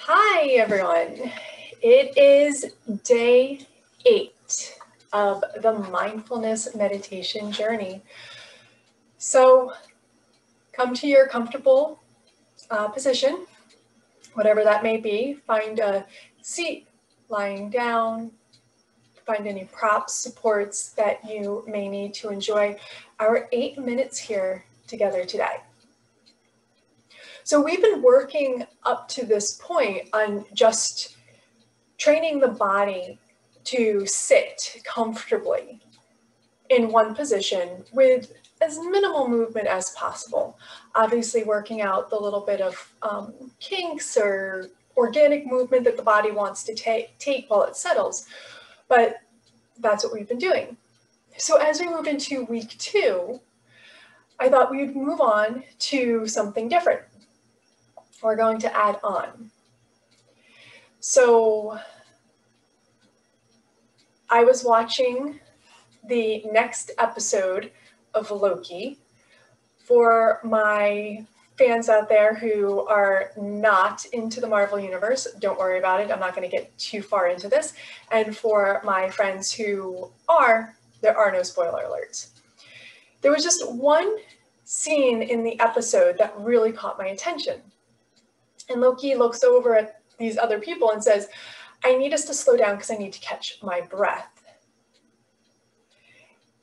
Hi, everyone. It is day 8 of the mindfulness meditation journey. So come to your comfortable position, whatever that may be. Find a seat, lying down, find any props, supports that you may need to enjoy our 8 minutes here together today. So we've been working up to this point on just training the body to sit comfortably in one position with as minimal movement as possible. Obviously working out the little bit of kinks or organic movement that the body wants to take while it settles, but that's what we've been doing. So as we move into week 2, I thought we'd move on to something different. We're going to add on. So I was watching the next episode of Loki. For my fans out there who are not into the Marvel Universe, don't worry about it. I'm not going to get too far into this. And for my friends who are, there are no spoiler alerts. There was just one scene in the episode that really caught my attention. And Loki looks over at these other people and says, I need us to slow down because I need to catch my breath.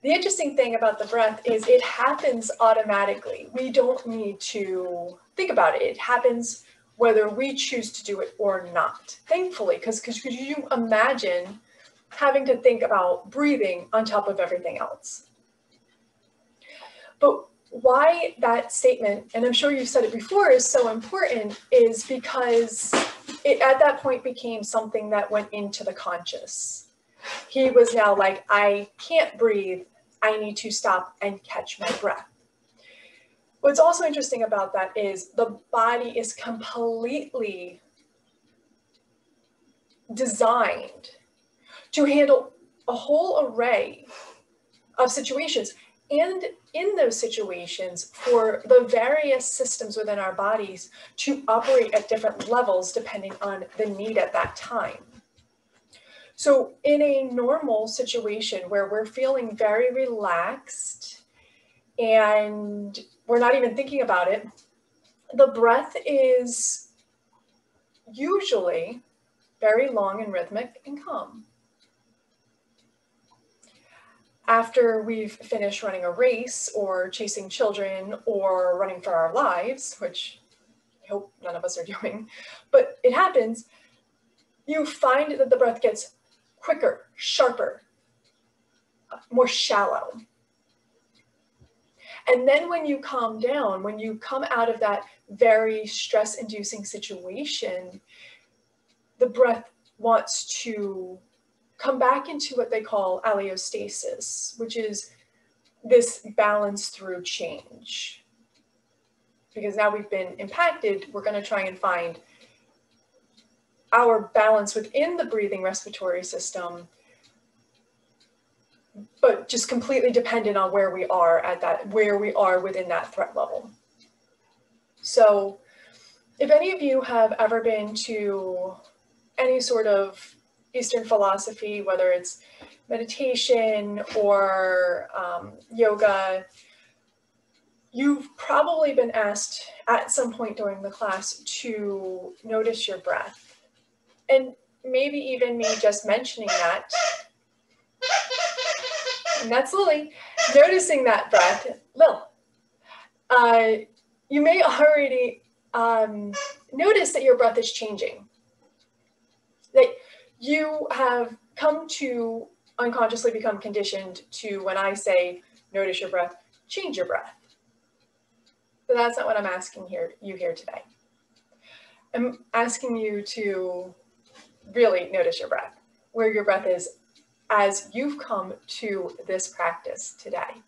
The interesting thing about the breath is it happens automatically. We don't need to think about it. It happens whether we choose to do it or not. Thankfully, because could you imagine having to think about breathing on top of everything else? But why that statement, and I'm sure you've said it before, is so important is because it at that point became something that went into the conscious. He was now like, I can't breathe. I need to stop and catch my breath. What's also interesting about that is the body is completely designed to handle a whole array of situations. And in those situations, for the various systems within our bodies to operate at different levels depending on the need at that time. So in a normal situation where we're feeling very relaxed and we're not even thinking about it, the breath is usually very long and rhythmic and calm. After we've finished running a race or chasing children or running for our lives, which I hope none of us are doing, but it happens, you find that the breath gets quicker, sharper, more shallow. And then when you calm down, when you come out of that very stress-inducing situation, the breath wants to come back into what they call allostasis, which is this balance through change. Because now we've been impacted, we're going to try and find our balance within the breathing respiratory system, but just completely dependent on where we are at that, where we are within that threat level. So if any of you have ever been to any sort of Eastern philosophy, whether it's meditation or yoga, you've probably been asked at some point during the class to notice your breath. And maybe even me just mentioning that, and that's Lily, noticing that breath, Lil, you may already notice that your breath is changing. That you have come to unconsciously become conditioned to, when I say notice your breath, change your breath. But that's not what I'm asking you here today. I'm asking you to really notice your breath, where your breath is as you've come to this practice today.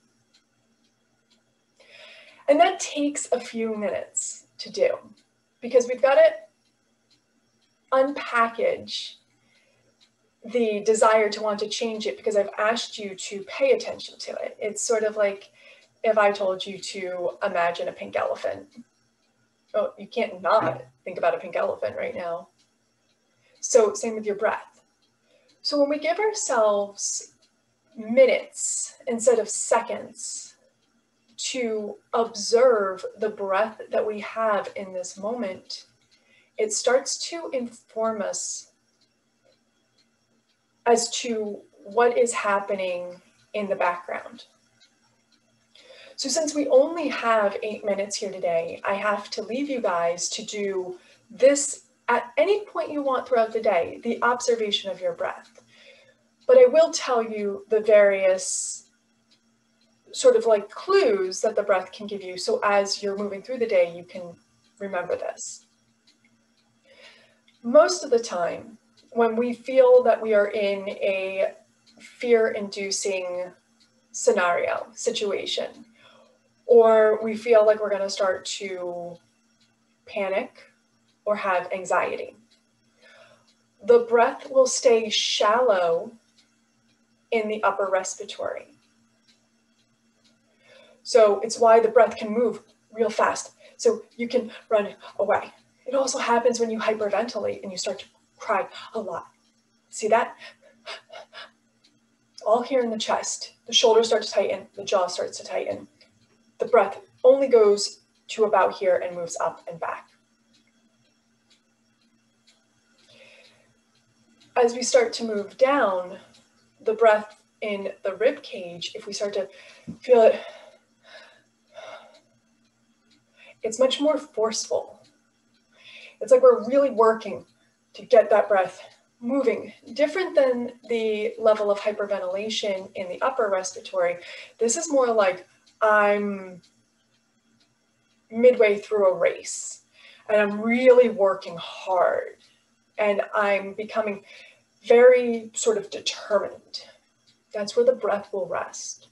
And that takes a few minutes to do because we've got to unpackage the desire to want to change it because I've asked you to pay attention to it. It's sort of like if I told you to imagine a pink elephant. Oh, you can't not think about a pink elephant right now. So same with your breath. So when we give ourselves minutes instead of seconds to observe the breath that we have in this moment, it starts to inform us as to what is happening in the background. So since we only have 8 minutes here today, I have to leave you guys to do this at any point you want throughout the day, the observation of your breath. But I will tell you the various sort of like clues that the breath can give you. So as you're moving through the day, you can remember this. Most of the time, when we feel that we are in a fear-inducing situation, or we feel like we're going to start to panic or have anxiety, the breath will stay shallow in the upper respiratory. So it's why the breath can move real fast. So you can run away. It also happens when you hyperventilate and you start to cry a lot. See that? It's all here in the chest. The shoulders start to tighten, the jaw starts to tighten. The breath only goes to about here and moves up and back. As we start to move down, the breath in the rib cage, if we start to feel it, it's much more forceful. It's like we're really working to get that breath moving. Different than the level of hyperventilation in the upper respiratory. This is more like I'm midway through a race and I'm really working hard and I'm becoming very sort of determined. That's where the breath will rest.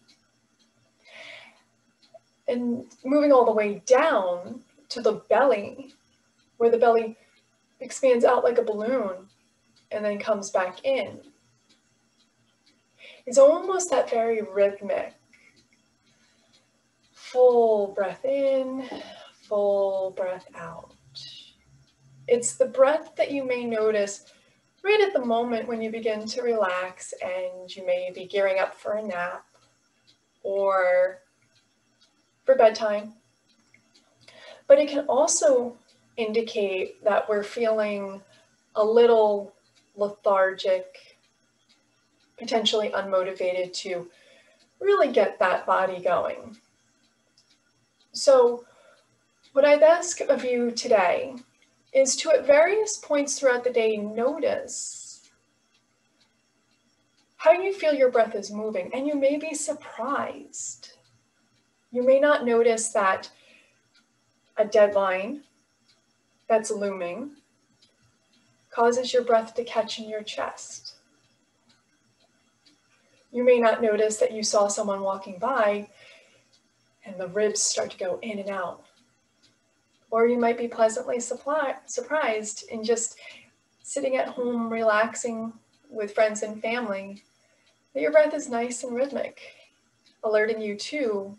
And moving all the way down to the belly, where the belly expands out like a balloon and then comes back in. It's almost that very rhythmic. Full breath in, full breath out. It's the breath that you may notice right at the moment when you begin to relax and you may be gearing up for a nap or for bedtime. But it can also indicate that we're feeling a little lethargic, potentially unmotivated to really get that body going. So what I'd ask of you today is to, at various points throughout the day, notice how you feel your breath is moving, and you may be surprised. You may not notice that a deadline that's looming causes your breath to catch in your chest. You may not notice that you saw someone walking by and the ribs start to go in and out. Or you might be pleasantly surprised in just sitting at home, relaxing with friends and family, that your breath is nice and rhythmic, alerting you to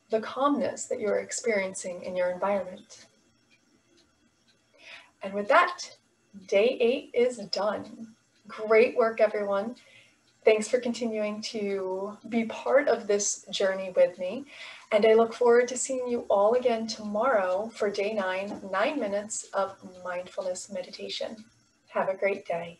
the calmness that you're experiencing in your environment. And with that, day 8 is done. Great work, everyone. Thanks for continuing to be part of this journey with me. And I look forward to seeing you all again tomorrow for day 9, 9 minutes of mindfulness meditation. Have a great day.